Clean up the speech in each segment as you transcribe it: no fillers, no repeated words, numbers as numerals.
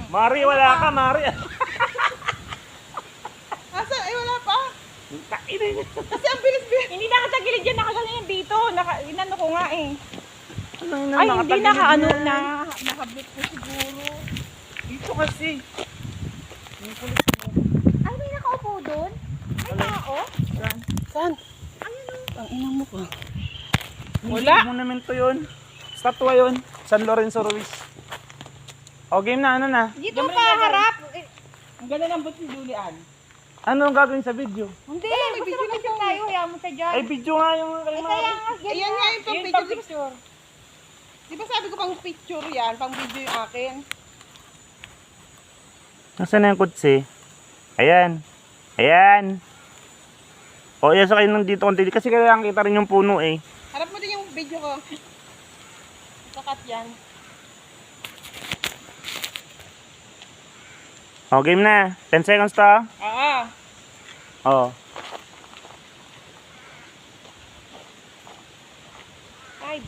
Mari, wala ka, Mari. Asa? Ay, wala pa. Kainin niya. Kasi ang bilis-bilis. Hindi nakatagilid yan, nakaganyan dito. Inano ko nga eh. Ano yun, Ay, hindi nakaano yan. na. Nakabit ko siguro. Dito kasi. Ay, may nakaupo doon? May tao? Saan? Ang ina mo ka. Wala. Monumento yun. Statwa yun. San Lorenzo Ruiz. O, game na. Ano na? Dito pa harap. Ang ganda ng buti ni Julian. Ano ang gagawin sa video? Hindi, may gusto video na na picture tayo. Hayaan mo siya dyan. Ay, video nga yung kay Eh, Mari. kaya nga, yan Ayan nga yung pang Yun picture. picture. Di ba sabi ko pang picture yan? Pang video yung akin. Nasaan na yung kutsi? Ayan. Ayan. O, yan sa kayo nandito konti. Kasi kailangan kita rin yung puno eh. Harap mo din yung video ko. Kakat yan. O, game na. 10 seconds to. Oo. O. Five.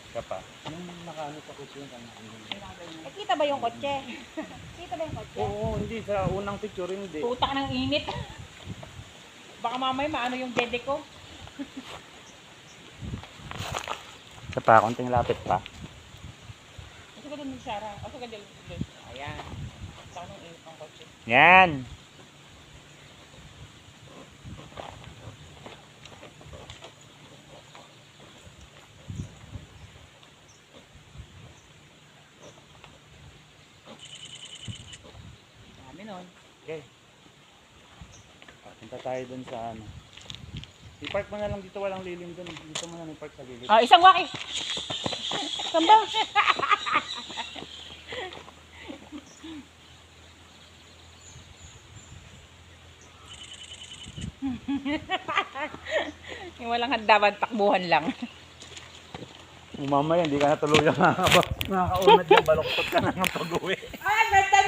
Ka pa. Yung nakaano sa kutsi yung Eh, kita ba yung kotse? Kita ba yung kotse? Oo, hindi. Sa unang picture, hindi. Putak ng init. Baka mamay maano yung dede ko. Isa pa, konting lapit pa. Asa ka dun, Sarah? Asa ka dun? Ayan. Saka nung init ang kotse. Yan. Dami nun. Okay. Punta tayo dun sa ano. I-park mo na lang dito, walang lilim dun. Dito mo na i-park sa gilid. Ah, isang waki. Saan ba? Yung walang handaman, takbuhan lang. Mamaya, hindi ka na tuluyang nakakaunad yung baloktot ka na ng pag-uwi. Ah, ganda